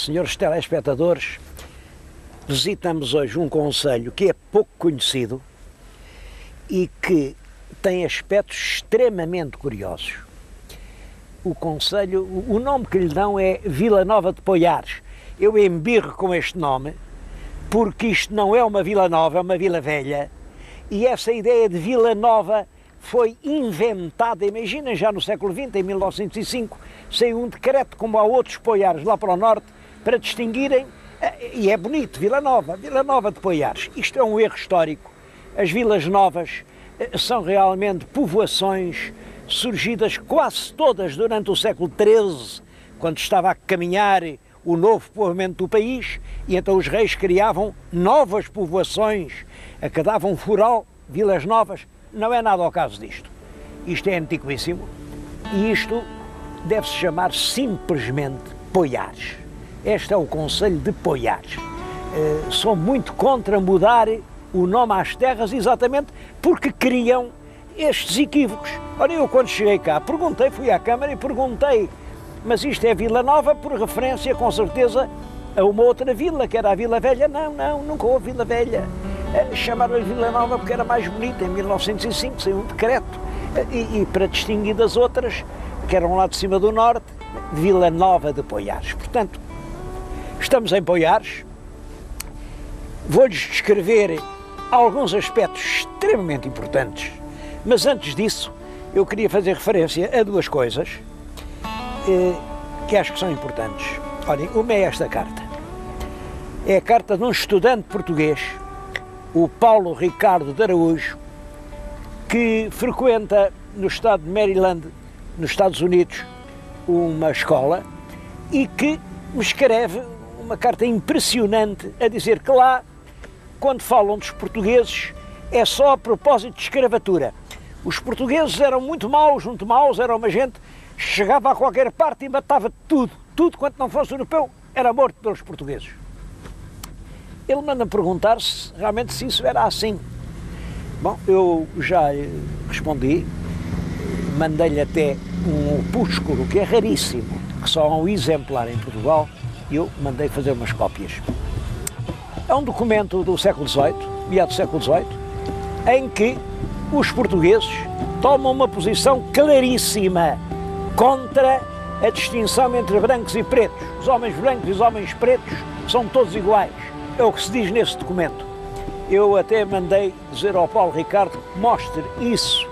senhores telespectadores, visitamos hoje um concelho que é pouco conhecido e que tem aspectos extremamente curiosos. O concelho, o nome que lhe dão é Vila Nova de Poiares. Eu embirro com este nome porque isto não é uma vila nova, é uma vila velha, e essa ideia de Vila Nova foi inventada, imaginem, já no século XX, em 1905, saiu um decreto, como há outros Poiares lá para o norte, para distinguirem, e é bonito, Vila Nova de Poiares. Isto é um erro histórico. As vilas novas são realmente povoações surgidas quase todas durante o século XIII, quando estava a caminhar o novo povoamento do país, e então os reis criavam novas povoações, acadavam foral, vilas novas. Não é nada ao caso disto. Isto é antiquíssimo e isto deve-se chamar simplesmente Poiares. Este é o concelho de Poiares. Sou muito contra mudar o nome às terras exatamente porque criam estes equívocos. Ora, eu quando cheguei cá fui à Câmara e perguntei, mas isto é Vila Nova por referência com certeza a uma outra vila, que era a Vila Velha? Não, nunca houve Vila Velha. Chamaram-lhe Vila Nova porque era mais bonita. Em 1905 saiu um decreto e para distinguir das outras, que eram lá de cima do norte, Vila Nova de Poiares. Portanto, estamos em Poiares. Vou-lhes descrever alguns aspectos extremamente importantes, mas antes disso eu queria fazer referência a duas coisas que acho que são importantes. Olhem, uma é esta carta. É a carta de um estudante português, o Paulo Ricardo de Araújo, que frequenta no estado de Maryland, nos Estados Unidos, uma escola e que me escreve uma carta impressionante a dizer que lá, quando falam dos portugueses, é só a propósito de escravatura. Os portugueses eram muito maus, era uma gente que chegava a qualquer parte e matava tudo quanto não fosse europeu, era morto pelos portugueses. Ele manda-me perguntar se realmente se isso era assim. Bom, eu já respondi, mandei-lhe até um opúsculo que é raríssimo, que só há um exemplar em Portugal, e eu mandei fazer umas cópias. É um documento do século XVIII, meados do século XVIII, em que os portugueses tomam uma posição claríssima contra a distinção entre brancos e pretos. Os homens brancos e os homens pretos são todos iguais. É o que se diz nesse documento. Eu até mandei dizer ao Paulo Ricardo que mostre isso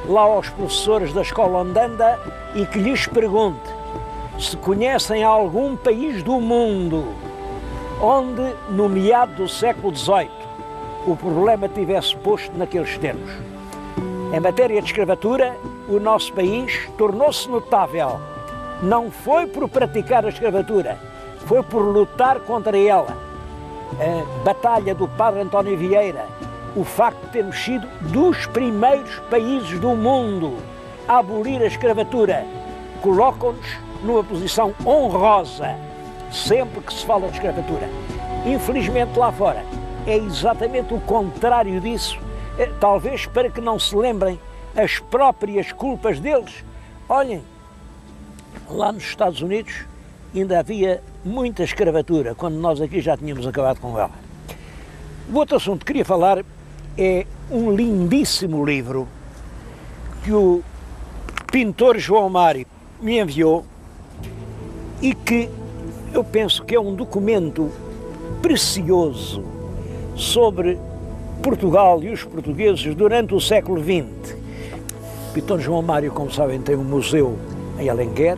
lá aos professores da escola onde anda e que lhes pergunte se conhecem algum país do mundo onde, no meado do século XVIII, o problema tivesse posto naqueles termos. Em matéria de escravatura, o nosso país tornou-se notável. Não foi por praticar a escravatura, foi por lutar contra ela. A batalha do padre António Vieira, o facto de termos sido dos primeiros países do mundo a abolir a escravatura, colocam-nos numa posição honrosa sempre que se fala de escravatura. Infelizmente lá fora é exatamente o contrário disso, talvez para que não se lembrem as próprias culpas deles. Olhem, lá nos Estados Unidos ainda havia muita escravatura, quando nós aqui já tínhamos acabado com ela. O outro assunto que queria falar é um lindíssimo livro que o pintor João Mário me enviou e que eu penso que é um documento precioso sobre Portugal e os portugueses durante o século XX. O pintor João Mário, como sabem, tem um museu em Alenquer,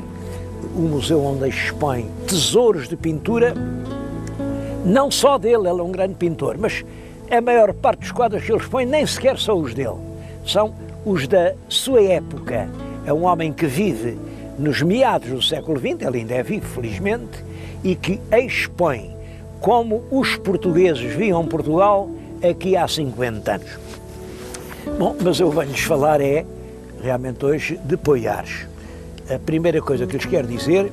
um museu onde expõe tesouros de pintura, não só dele, ele é um grande pintor, mas a maior parte dos quadros que ele expõe nem sequer são os dele, são os da sua época. É um homem que vive nos meados do século XX, ele ainda é vivo, felizmente, e que expõe como os portugueses viam Portugal aqui há 50 anos. Bom, mas eu venho-lhes falar realmente hoje, de Poiares. A primeira coisa que lhes quero dizer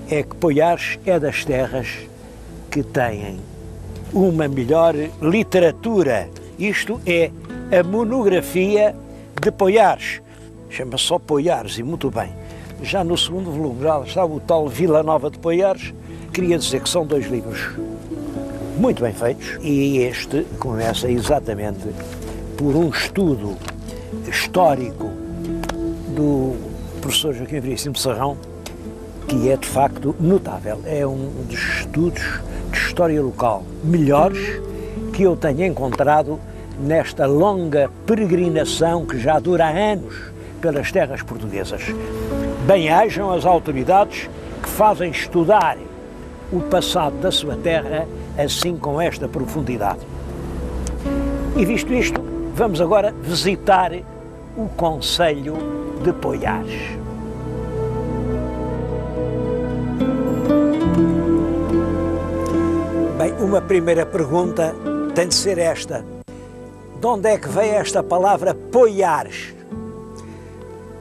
é que Poiares é das terras que têm uma melhor literatura. Isto é a monografia de Poiares. Chama-se só Poiares, e muito bem. Já no segundo volume já estava o tal Vila Nova de Poiares, queria dizer que são dois livros muito bem feitos e este começa exatamente por um estudo histórico do professor Joaquim Veríssimo de Serrão, que é de facto notável. É um dos estudos de história local melhores que eu tenho encontrado nesta longa peregrinação que já dura anos pelas terras portuguesas. Bem-ajam as autoridades que fazem estudar o passado da sua terra assim com esta profundidade. E visto isto, vamos agora visitar o concelho de Poiares. Bem, uma primeira pergunta tem de ser esta. De onde é que veio esta palavra Poiares?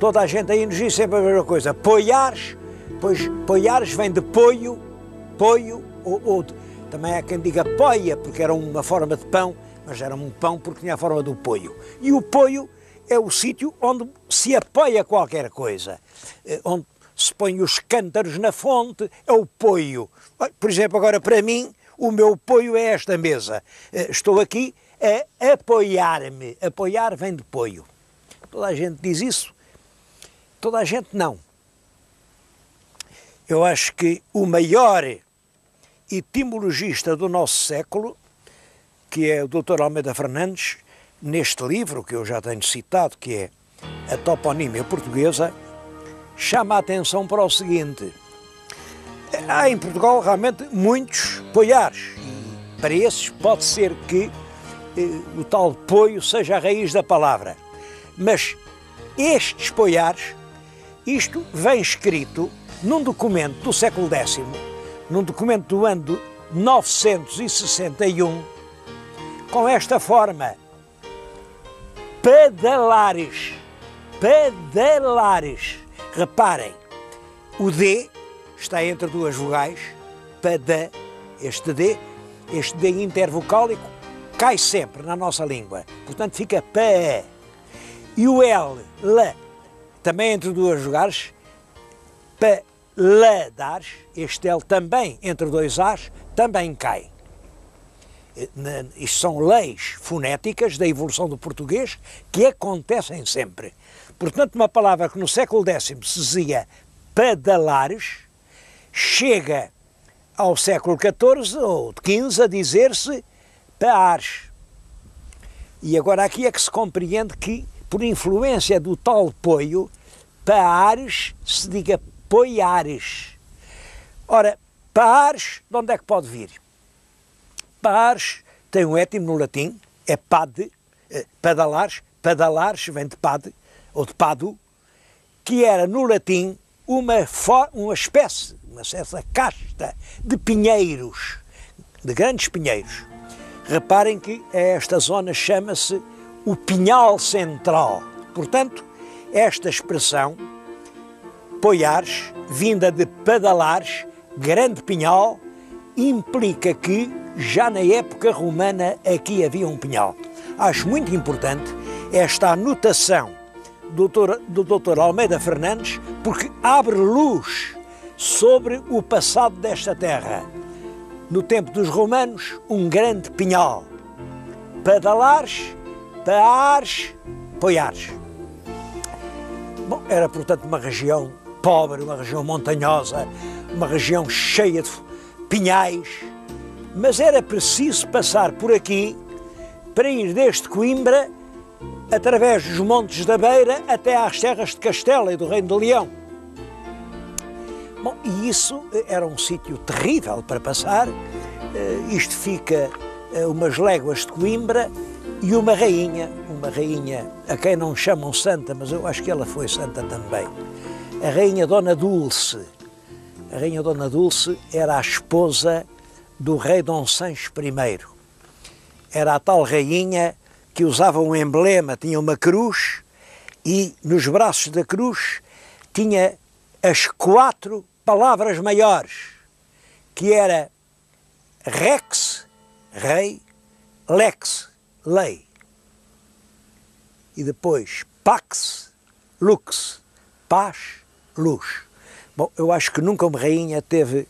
Toda a gente aí nos diz sempre a mesma coisa. Poiares, pois Poiares vem de poio, ou também há quem diga poia, porque era uma forma de pão, mas era um pão porque tinha a forma do poio. E o poio é o sítio onde se apoia qualquer coisa, onde se põe os cântaros na fonte, é o poio. Por exemplo, agora para mim, o meu poio é esta mesa. Estou aqui a apoiar-me. Apoiar vem de poio. Toda a gente diz isso? Toda a gente não. Eu acho que o maior etimologista do nosso século, que é o Dr. Almeida Fernandes, neste livro que eu já tenho citado, que é A Toponímia Portuguesa, chama a atenção para o seguinte: há em Portugal realmente muitos poiares, e para esses pode ser que o tal poio seja a raiz da palavra, mas estes poiares, isto vem escrito num documento do século X, num documento do ano 961, com esta forma: Pedalares. Pedalares. Reparem, o D está entre duas vogais, pada, este D intervocálico cai sempre na nossa língua, portanto fica pé. E o L, também entre duas vogais, paladares, este L também entre dois As, também cai. Isto são leis fonéticas da evolução do português que acontecem sempre. Portanto, uma palavra que no século X se dizia pedalares, chega ao século XIV ou XV a dizer-se pares. E agora aqui é que se compreende que, por influência do tal poio, pares se diga poiares. Ora, pares, de onde é que pode vir? Pares tem um étimo no latim, é pade, pedalares, pedalares vem de pade, ou de pado, que era no latim uma espécie, uma certa casta de pinheiros, de grandes pinheiros. Reparem que esta zona chama-se o Pinhal Central. Portanto, esta expressão, poiares, vinda de pedalares, grande pinhal, implica que já na época romana aqui havia um pinhal. Acho muito importante esta anotação do Dr. Almeida Fernandes, porque abre luz sobre o passado desta terra. No tempo dos romanos, um grande pinhal. Pedalares, pares, poiares. Bom, era portanto uma região pobre, uma região montanhosa, uma região cheia de pinhais, mas era preciso passar por aqui para ir desde Coimbra, através dos montes da Beira, até às terras de Castela e do Reino de Leão. Bom, e isso era um sítio terrível para passar. Isto fica a umas léguas de Coimbra, e uma rainha a quem não chamam santa, mas eu acho que ela foi santa também, a rainha Dona Dulce. A rainha Dona Dulce era a esposa do rei Dom Sancho I. Era a tal rainha que usava um emblema, tinha uma cruz, e nos braços da cruz tinha as 4 palavras maiores, que era Rex, rei, Lex, lei, e depois Pax, Lux, paz, luz. Bom, eu acho que nunca uma rainha teve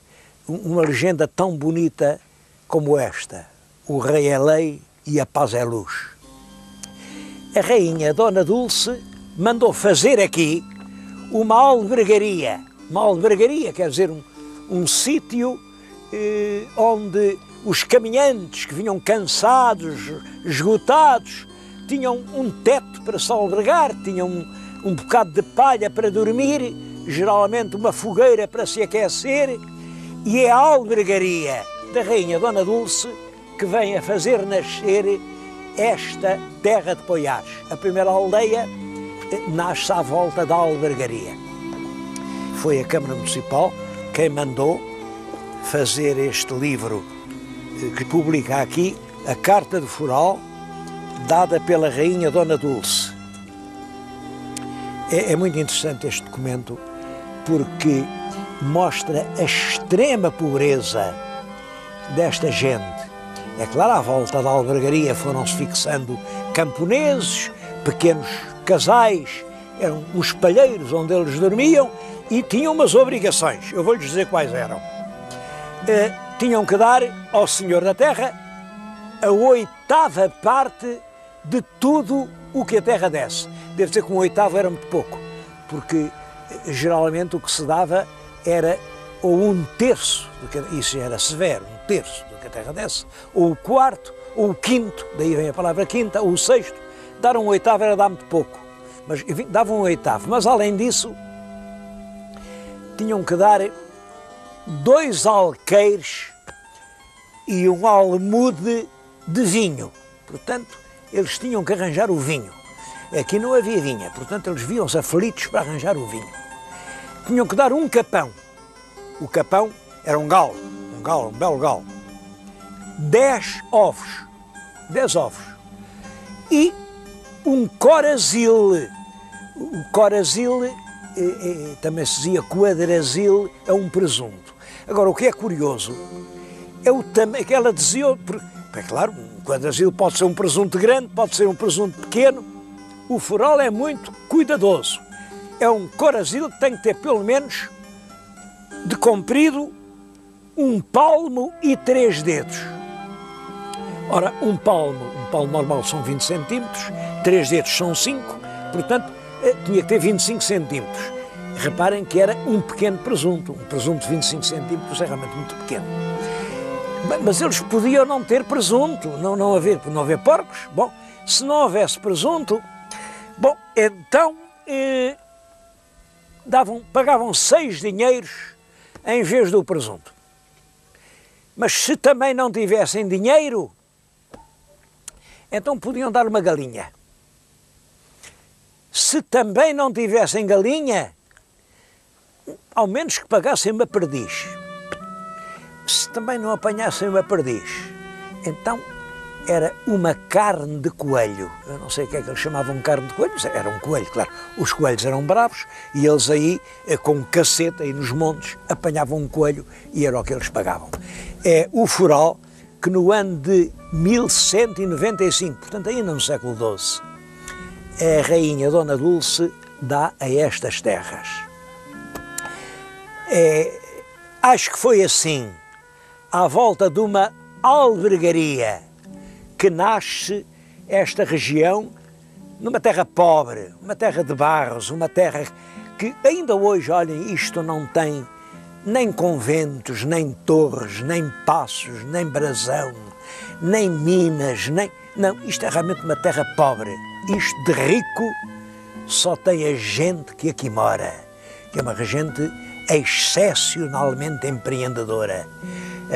uma legenda tão bonita como esta: o rei é lei e a paz é luz. A rainha Dona Dulce mandou fazer aqui uma albergaria. Uma albergaria quer dizer um sítio onde os caminhantes que vinham cansados, esgotados, tinham um teto para se albergar, tinham um bocado de palha para dormir, geralmente uma fogueira para se aquecer, e é a albergaria da rainha Dona Dulce que vem a fazer nascer esta terra de Poiares. A primeira aldeia nasce à volta da albergaria. Foi a Câmara Municipal quem mandou fazer este livro que publica aqui, a Carta de Foral, dada pela rainha Dona Dulce. É muito interessante este documento porque mostra a extrema pobreza desta gente. É claro, à volta da albergaria foram-se fixando camponeses, pequenos casais, eram os palheiros onde eles dormiam e tinham umas obrigações. Eu vou-lhes dizer quais eram. Tinham que dar ao senhor da terra a 8ª parte de tudo o que a terra desse. Devo dizer que um 8º era muito pouco, porque geralmente o que se dava era ou 1/3, isso era severo, 1/3 do que a terra desse, ou o 4º, ou o 5º, daí vem a palavra quinta, ou o 6º. Dar um 8º era dar muito pouco, mas enfim, davam um 8º. Mas além disso, tinham que dar 2 alqueires e um almude de vinho. Portanto, eles tinham que arranjar o vinho. Aqui não havia vinha, portanto, eles viam-se aflitos para arranjar o vinho. Tinham que dar um capão. O capão era um galo, um belo galo. 10 ovos. 10 ovos. E um corazil. O corazil, também se dizia quadrazil, é um presunto. Agora, o que é curioso é o tamanho que ela dizia. É claro, um quadrazil pode ser um presunto grande, pode ser um presunto pequeno. O foral é muito cuidadoso. É um corazil que tem que ter pelo menos de comprido 1 palmo e 3 dedos. Ora, um palmo normal são 20 centímetros, 3 dedos são 5, portanto, tinha que ter 25 centímetros. Reparem que era um pequeno presunto. Um presunto de 25 centímetros é realmente muito pequeno. Mas eles podiam não ter presunto, não haver porcos. Bom, se não houvesse presunto, bom, então pagavam 6 dinheiros em vez do presunto. Mas se também não tivessem dinheiro, então podiam dar uma galinha. Se também não tivessem galinha, ao menos que pagassem uma perdiz. Se também não apanhassem uma perdiz, então era uma carne de coelho. Eu não sei o que é que eles chamavam carne de coelho, mas era um coelho, claro. Os coelhos eram bravos e eles aí, com um cacete aí nos montes, apanhavam um coelho e era o que eles pagavam. É o foral que no ano de 1195, portanto ainda no século XII, a rainha Dona Dulce dá a estas terras. Acho que foi assim, à volta de uma albergaria, que nasce esta região numa terra pobre, uma terra de barros, uma terra que ainda hoje, olhem, isto não tem nem conventos, nem torres, nem passos, nem brasão, nem minas, não, isto é realmente uma terra pobre. Isto de rico só tem a gente que aqui mora, que é uma gente excepcionalmente empreendedora.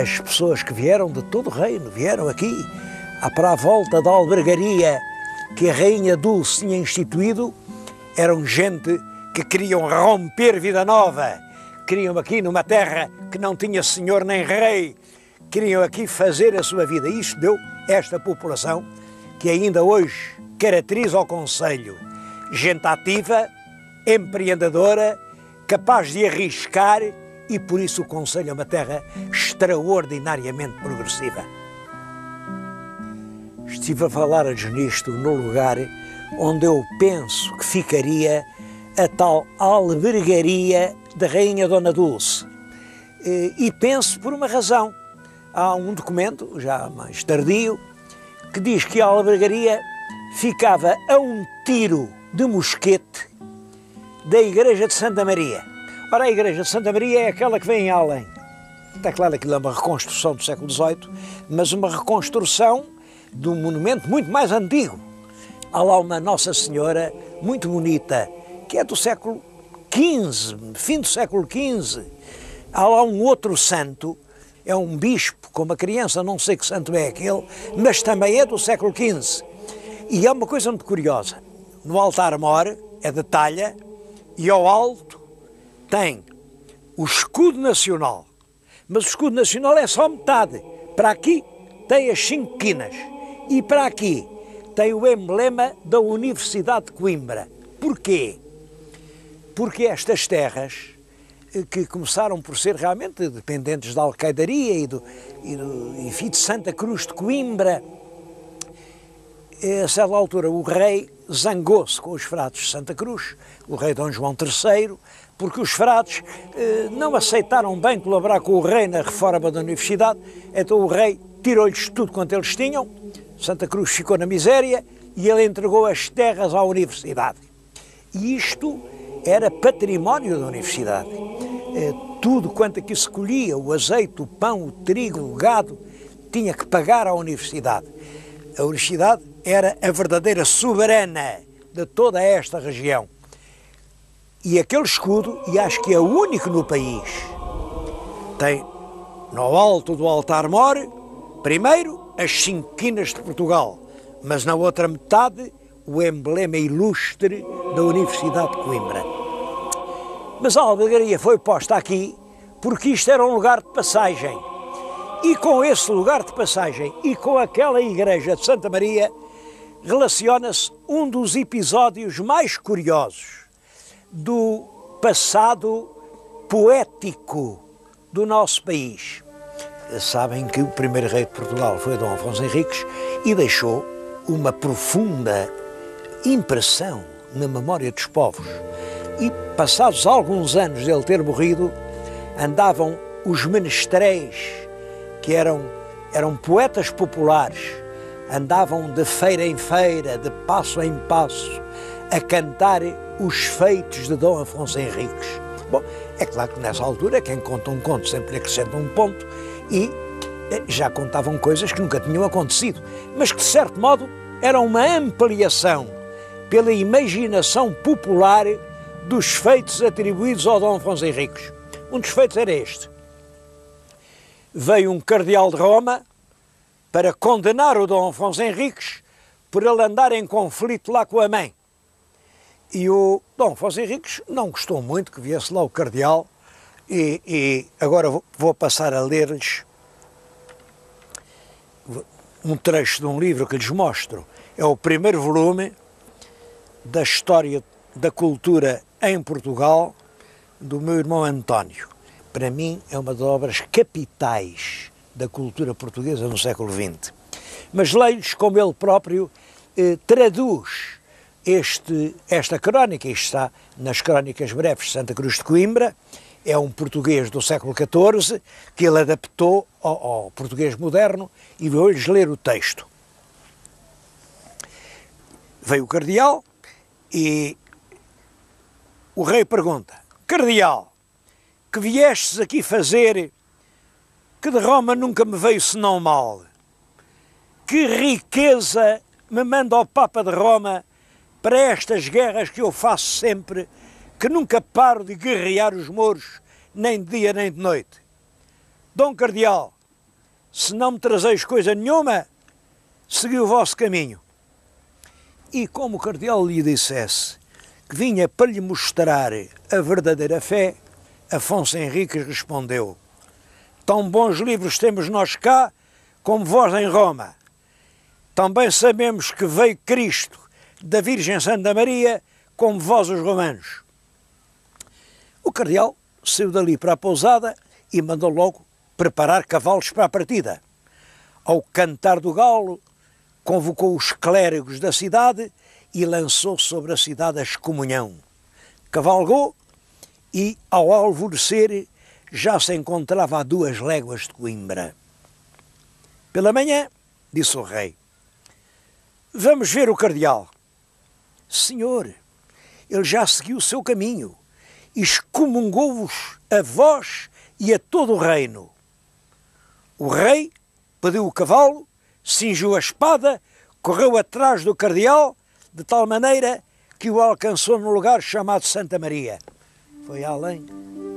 As pessoas que vieram de todo o reino, vieram aqui, para a volta da albergaria que a rainha Dulce tinha instituído, eram gente que queriam romper vida nova, queriam aqui numa terra que não tinha senhor nem rei, queriam aqui fazer a sua vida. Isto deu esta população que ainda hoje caracteriza o concelho: gente ativa, empreendedora, capaz de arriscar, e por isso o concelho é uma terra extraordinariamente progressiva. Estive a falar-lhes nisto no lugar onde eu penso que ficaria a tal albergaria da rainha Dona Dulce. e penso por uma razão. Há um documento, já mais tardio, que diz que a albergaria ficava a um tiro de mosquete da igreja de Santa Maria. Ora, a igreja de Santa Maria é aquela que vem em além. Está claro que aquilo é uma reconstrução do século XVIII, mas uma reconstrução de um monumento muito mais antigo. Há lá uma Nossa Senhora muito bonita, que é do século XV, fim do século XV. Há lá um outro santo, é um bispo com uma criança, não sei que santo é aquele, mas também é do século XV. E é uma coisa muito curiosa. No altar-mor é de talha e ao alto tem o escudo nacional. Mas o escudo nacional é só metade. Para aqui tem as 5 quinas e para aqui tem o emblema da Universidade de Coimbra. Porquê? Porque estas terras, que começaram por ser realmente dependentes da alcaidaria enfim, de Santa Cruz de Coimbra, a certa altura o rei zangou-se com os frades de Santa Cruz, o rei Dom João III, porque os frades não aceitaram bem colaborar com o rei na reforma da universidade, então o rei tirou-lhes tudo quanto eles tinham, Santa Cruz ficou na miséria e ele entregou as terras à universidade. E isto era património da universidade. Tudo quanto aqui se colhia, o azeite, o pão, o trigo, o gado, tinha que pagar à universidade. A universidade era a verdadeira soberana de toda esta região. E aquele escudo, e acho que é o único no país, tem no alto do altar-mor, primeiro, as 5 quinas de Portugal, mas na outra metade, o emblema ilustre da Universidade de Coimbra. Mas a albergaria foi posta aqui porque isto era um lugar de passagem. E com esse lugar de passagem e com aquela igreja de Santa Maria, relaciona-se um dos episódios mais curiosos do passado poético do nosso país. Sabem que o primeiro rei de Portugal foi Dom Afonso Henriques e deixou uma profunda impressão na memória dos povos. E passados alguns anos dele ter morrido, andavam os menestréis, que eram poetas populares, andavam de feira em feira, de passo em passo, a cantar os feitos de Dom Afonso Henriques. Bom, é claro que nessa altura quem conta um conto sempre acrescenta um ponto e já contavam coisas que nunca tinham acontecido, mas que de certo modo era uma ampliação pela imaginação popular dos feitos atribuídos ao Dom Afonso Henriques. Um dos feitos era este. Veio um cardeal de Roma para condenar o Dom Afonso Henriques por ele andar em conflito lá com a mãe. E o Dom Afonso Henriques não gostou muito que viesse lá o cardeal e agora vou passar a ler-lhes um trecho de um livro que lhes mostro. É o primeiro volume da história da cultura em Portugal do meu irmão António. Para mim é uma das obras capitais da cultura portuguesa no século XX. Mas leio-lhes como ele próprio traduz esta crónica, isto está nas Crónicas Breves de Santa Cruz de Coimbra, é um português do século XIV que ele adaptou ao português moderno e vou-lhes ler o texto. Veio o cardeal e o rei pergunta: cardeal, que viestes aqui fazer, que de Roma nunca me veio senão mal? Que riqueza me manda o Papa de Roma para estas guerras que eu faço sempre, que nunca paro de guerrear os mouros, nem de dia nem de noite? Dom Cardeal, se não me trazeis coisa nenhuma, segui o vosso caminho. E como o cardeal lhe dissesse que vinha para lhe mostrar a verdadeira fé, Afonso Henriques respondeu: tão bons livros temos nós cá, como vós em Roma. Também sabemos que veio Cristo da Virgem Santa Maria, como vós os romanos. O cardeal saiu dali para a pousada e mandou logo preparar cavalos para a partida. Ao cantar do galo, convocou os clérigos da cidade e lançou sobre a cidade a excomunhão. Cavalgou e, ao alvorecer, já se encontrava a 2 léguas de Coimbra. Pela manhã, disse o rei, vamos ver o cardeal. Senhor, ele já seguiu o seu caminho, excomungou-vos a vós e a todo o reino. O rei pediu o cavalo, cingiu a espada, correu atrás do cardeal, de tal maneira que o alcançou num lugar chamado Santa Maria. Foi além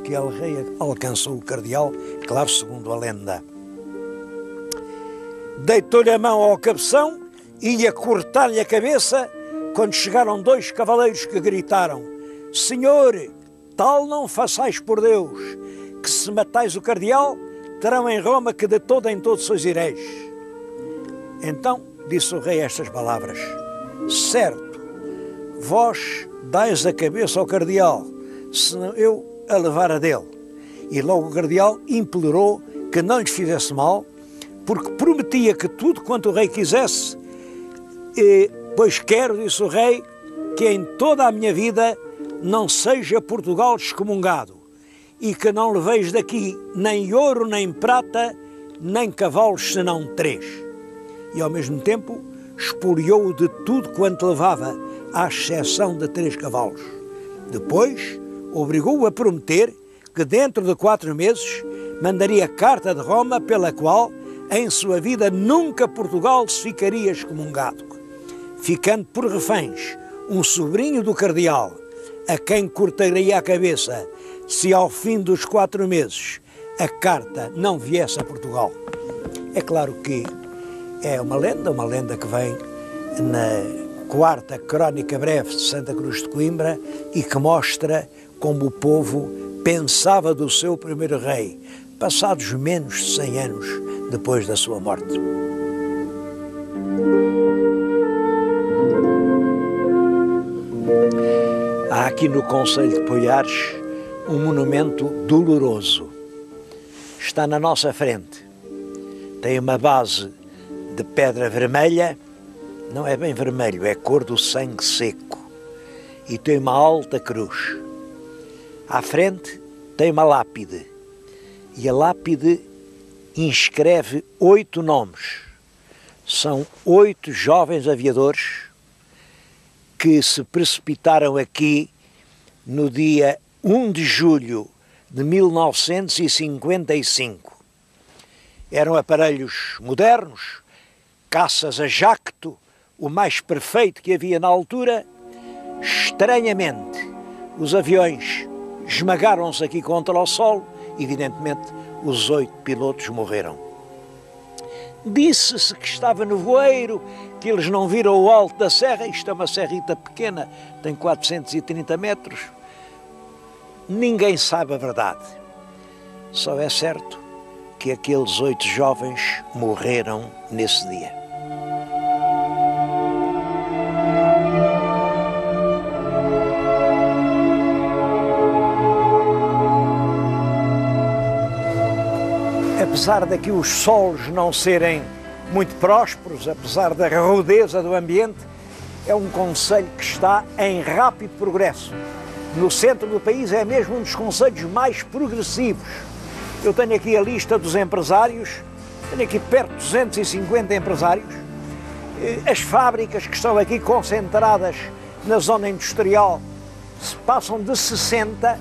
que o rei alcançou o cardeal, claro, segundo a lenda. Deitou-lhe a mão ao cabeção e ia cortar-lhe a cabeça quando chegaram 2 cavaleiros que gritaram: Senhor, tal não façais por Deus, que se matais o cardeal, terão em Roma que de todo em todo sois ireis. Então disse o rei estas palavras: certo, vós dais a cabeça ao cardeal, senão eu a levara dele. E logo o cardeal implorou que não lhes fizesse mal, porque prometia que tudo quanto o rei quisesse, pois quero, disse o rei, que em toda a minha vida não seja Portugal excomungado, e que não leveis daqui nem ouro, nem prata, nem cavalos, senão 3. E ao mesmo tempo expoliou-o de tudo quanto levava, à exceção de 3 cavalos. Depois obrigou-o a prometer que dentro de 4 meses mandaria carta de Roma pela qual em sua vida nunca Portugal se ficaria excomungado, ficando por reféns um sobrinho do cardeal, a quem cortaria a cabeça se ao fim dos 4 meses a carta não viesse a Portugal. É claro que é uma lenda que vem na 4ª Crónica Breve de Santa Cruz de Coimbra e que mostra como o povo pensava do seu primeiro rei, passados menos de 100 anos depois da sua morte. Há aqui no concelho de Poiares um monumento doloroso. Está na nossa frente. Tem uma base de pedra vermelha, não é bem vermelho, é cor do sangue seco. E tem uma alta cruz. À frente tem uma lápide. E a lápide inscreve 8 nomes. São 8 jovens aviadores que se precipitaram aqui no dia 1 de julho de 1955. Eram aparelhos modernos, caças a jacto, o mais perfeito que havia na altura. Estranhamente, os aviões esmagaram-se aqui contra o solo. Evidentemente, os 8 pilotos morreram. Disse-se que estava nevoeiro, que eles não viram o alto da serra. Isto é uma serrita pequena, tem 430 metros. Ninguém sabe a verdade. Só é certo que aqueles 8 jovens morreram nesse dia. Apesar daqui os solos não serem muito prósperos, apesar da rudeza do ambiente, é um concelho que está em rápido progresso. No centro do país é mesmo um dos concelhos mais progressivos. Eu tenho aqui a lista dos empresários, tenho aqui perto de 250 empresários. As fábricas que estão aqui concentradas na zona industrial passam de 60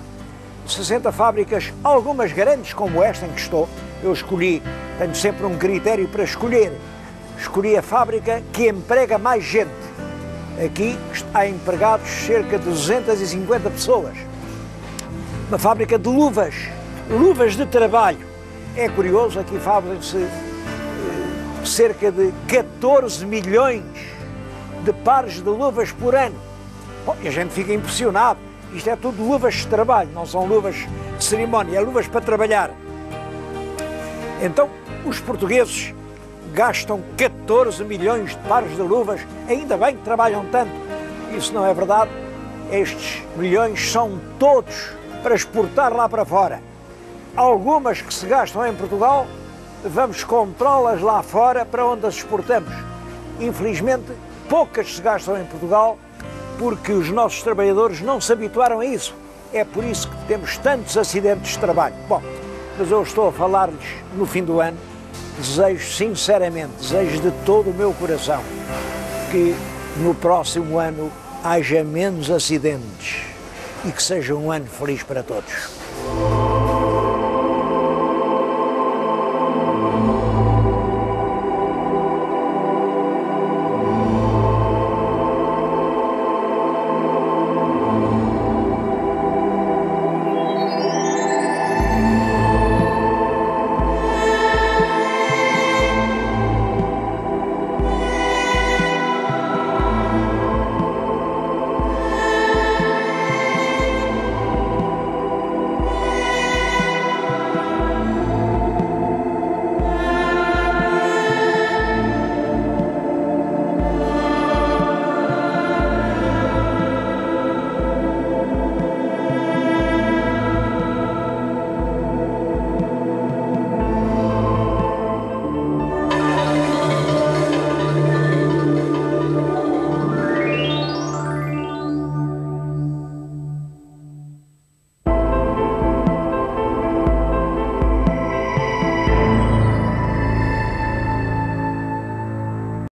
fábricas, algumas grandes como esta em que estou. Eu tenho sempre um critério para escolher. Escolhi a fábrica que emprega mais gente. Aqui há empregados cerca de 250 pessoas. Uma fábrica de luvas de trabalho. É curioso, aqui fazem-se cerca de 14 milhões de pares de luvas por ano. Bom, e a gente fica impressionado. Isto é tudo luvas de trabalho, não são luvas de cerimónia, é luvas para trabalhar. Então, os portugueses gastam 14 milhões de pares de luvas, ainda bem que trabalham tanto. Isso não é verdade. Estes milhões são todos para exportar lá para fora. Algumas que se gastam em Portugal, vamos comprá-las lá fora para onde as exportamos. Infelizmente, poucas se gastam em Portugal porque os nossos trabalhadores não se habituaram a isso. É por isso que temos tantos acidentes de trabalho. Bom, mas eu estou a falar-lhes no fim do ano. Desejo sinceramente, desejo de todo o meu coração que no próximo ano haja menos acidentes e que seja um ano feliz para todos.